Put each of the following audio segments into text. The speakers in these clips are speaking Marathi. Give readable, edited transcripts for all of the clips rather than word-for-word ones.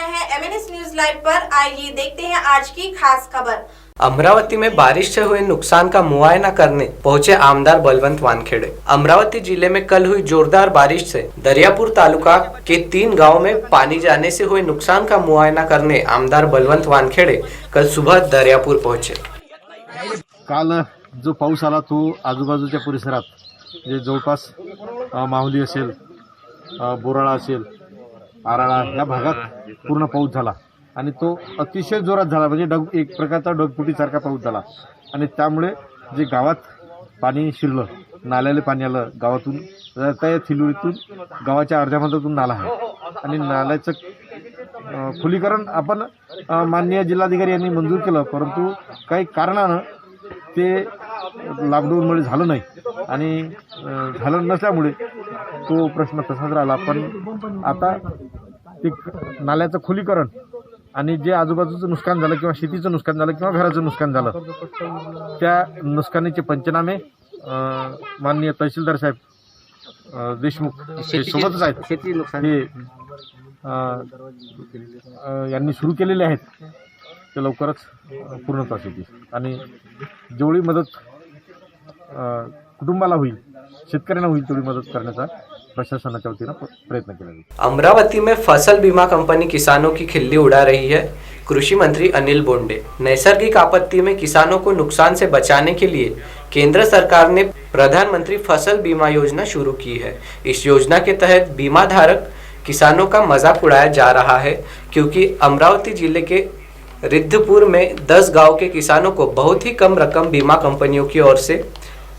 हैं MNS न्यूज लाइव पर। आइए देखते हैं आज की खास खबर। अमरावती में बारिश से हुए नुकसान का मुआयना करने पहुंचे आमदार बलवंत वानखेड़े। अमरावती जिले में कल हुई जोरदार बारिश से दरियापुर तालुका के 3 गांवों में पानी जाने से हुए नुकसान का मुआयना करने आमदार बलवंत वानखेड़े कल सुबह दरियापुर पहुंचे। काल जो पाऊस आला तो आजूबाजूच्या परिसरात जे जवळपास माहुली असेल, बोराळा असेल, आराळा या भागात पूर्ण पाऊस झाला आणि तो अतिशय जोरात झाला, म्हणजे एक प्रकारचा ढगफुटीसारखा पाऊस झाला आणि त्यामुळे जे गावात पाणी शिरलं, नाल्याला पाणी आलं गावातून, त्या थिलुरीतून गावाच्या अर्ध्या मधातून नाला आहे आणि नाल्याचं खुलीकरण आपण माननीय जिल्हाधिकारी यांनी मंजूर केलं, परंतु काही कारणानं ते लॉकडाऊनमुळे झालं नाही आणि झालं नसल्यामुळे तो प्रश्न तसाच राहिला। पण आता ते नाल्याचं खुलीकरण आणि जे आजूबाजूचं नुकसान झालं किंवा शेतीचं नुकसान झालं किंवा घराचं नुकसान झालं, त्या नुकसानीचे पंचनामे माननीय तहसीलदार साहेब देशमुख सोबतच आहेत, शेती नुकसान हे यांनी सुरू केलेले आहेत, ते लवकरच पूर्णत्वास येतील आणि जेवढी मदत कुटुंबाला होईल, शेतकऱ्यांना होईल तेवढी मदत करण्याचा प्रशासनाच्या वतीने प्रयत्न केला जाईल। अमरावती में फसल बीमा कंपनी किसानों की खिल्ली उड़ा रही है। कृषि मंत्री अनिल बोंडे। नैसर्गिक आपत्ति में किसानों को नुकसान से बचाने के लिए केंद्र सरकार ने प्रधानमंत्री फसल बीमा योजना शुरू की है। इस योजना के तहत बीमा धारक किसानों का मजाक उड़ाया जा रहा है, क्योंकि अमरावती जिले के रिद्धपुर में 10 गांव के किसानों को बहुत ही कम रकम बीमा कंपनियों की ओर से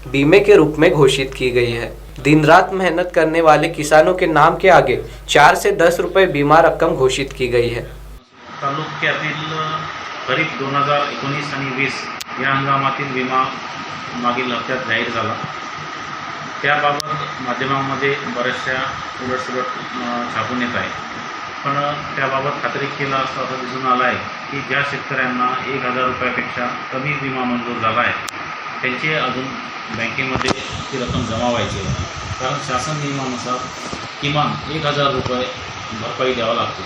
बीमे के रूप में घोषित की गई है। दिन रात मेहनत करने वाले किसानों के नाम के आगे 4 से 10 रुपए बीमा रक्कम घोषित की गई है। तालुक्यातील खरीप 2019 आणि 20 या हंगामातील विमा मागील हप्त्यात जाहीर झाला। त्याबाबत माध्यमांमध्ये बऱ्याचशा उलटसुलट छापून येत आहे, पण त्याबाबत खात्री केला असता असं दिसून आलं आहे की ज्या शेतकऱ्यांना 1000 रुपयापेक्षा कमी विमा मंजूर झाला आहे त्यांचे अजून बँकेमध्ये ती रक्कम जमा व्हायची आहे, कारण शासन नियमानुसार किमान 1000 रुपये भरपाई द्यावा लागते।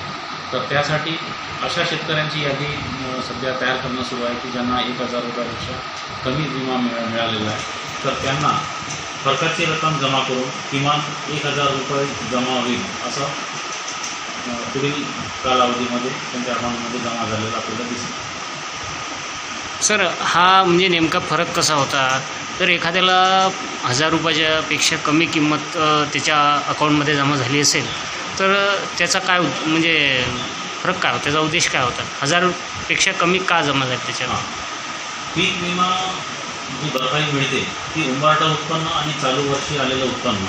तर त्यासाठी अशा शेतकऱ्यांची यादी सध्या तयार करणं सुरू आहे की ज्यांना 1000 रुपयापेक्षा कमी विमा मिळालेला आहे, तर त्यांना फरकाची रक्कम जमा करून किमान 1000 रुपये जमा होईल असं पुढील कालावधीमध्ये त्यांच्या अकाउंटमध्ये जमा झालेला आपल्याला दिसेल। सर, हा म्हणजे नेमका फरक कसा होता? तर एखाद्याला 1000 रुपयापेक्षा कमी किंमत त्याच्या अकाउंटमध्ये जमा झाली असेल तर त्याचा काय म्हणजे फरक काय होता, त्याचा उद्देश काय होता? 1000 पेक्षा कमी का जमा झाली त्याच्यावर? पीक विमा जी भरपाई मिळते ती उंबरठा उत्पन्न आणि चालू वर्षी आलेलं उत्पन्न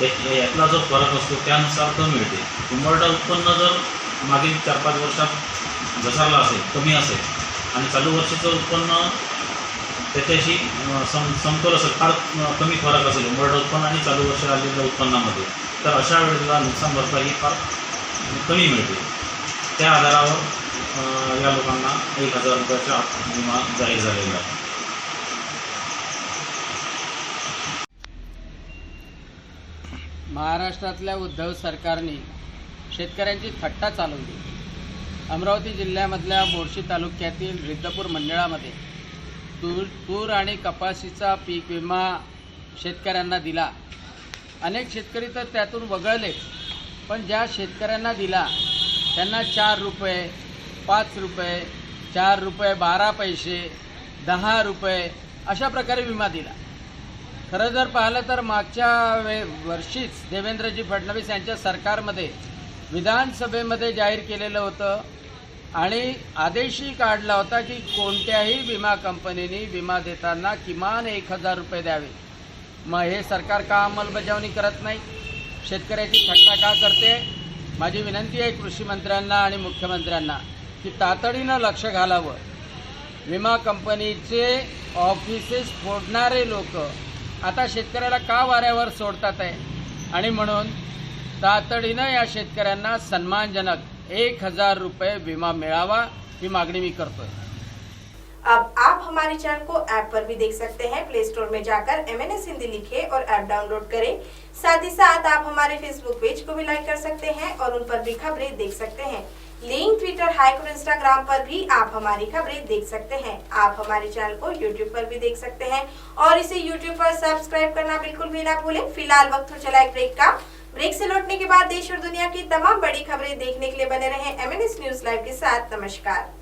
यातला जो फरक असतो त्यानुसार तो मिळते। उंबरठा उत्पन्न जर मागील 4-5 वर्षात घसरला असेल, कमी असेल आणि चालू वर्षीचं उत्पन्न त्याच्याशी समतोल असेल, फार कमी फरक असेल उंबरठा उत्पन्न आणि चालू वर्षी आलेल्या उत्पन्नामध्ये, तर अशा वेळेला नुकसान भरपाई ही फार कमी मिळते। त्या आधारावर या लोकांना 1000 रुपयाचा विमा जाहीर झालेला आहे। महाराष्ट्रातल्या उद्धव सरकारने शेतकऱ्यांची थट्टा चालवली। अमरावती जिल्ह्यामधल्या मोर्शी तालुक्यातील रिद्धपूर मंडळामध्ये तूर आणि कपाशीचा पीक विमा शेतकऱ्यांना दिला। अनेक शेतकरी तर त्यातून वगळले, पण ज्या शेतकऱ्यांना दिला त्यांना 4 रुपये, 5 रुपये, 4 रुपये 12 पैसे, 10 रुपये अशा प्रकारे विमा दिला। खरं जर पाहिलं तर मागच्या वर्षीच देवेंद्रजी फडणवीस यांच्या सरकारमध्ये विधानसभेमध्ये जाहीर केलेलं होतं आणि आदेशही काढला होता की कोणत्याही विमा कंपनीने विमा देताना किमान 1000 रुपये द्यावे। मग हे सरकार का अंमलबजावणी करत नाही? शेतकऱ्याची थट्टा का करते? माझी विनंती आहे कृषी मंत्र्यांना आणि मुख्यमंत्र्यांना की तातडीनं लक्ष घालावं। विमा कंपनीचे ऑफिसेस फोडणारे लोक आता शेतकऱ्याला का वाऱ्यावर सोडतात आहे, आणि म्हणून तातडीनं या शेतकऱ्यांना सन्मानजनक 1000 रुपये विमा मिळावा ही मागणी मी करतोय। अब आप हमारे चैनल को ऐप पर भी देख सकते हैं। प्ले स्टोर में जाकर MNS हिंदी लिखें और ऐप डाउनलोड करें। साथ ही साथ आप हमारे फेसबुक पेज को भी लाइक कर सकते हैं और उन पर भी खबरें देख सकते हैं। लिंक, ट्विटर, हाइक और इंस्टाग्राम पर भी आप हमारी खबरें देख सकते हैं। आप हमारे चैनल को यूट्यूब पर भी देख सकते हैं और इसे यूट्यूब पर सब्सक्राइब करना बिल्कुल भी ना भूलें। फिलहाल वक्त हो चला एक ब्रेक का। ब्रेक से लौटने के बाद देश और दुनिया की तमाम बड़ी खबरें देखने के लिए बने रहें MNS न्यूज लाइव के साथ। नमस्कार।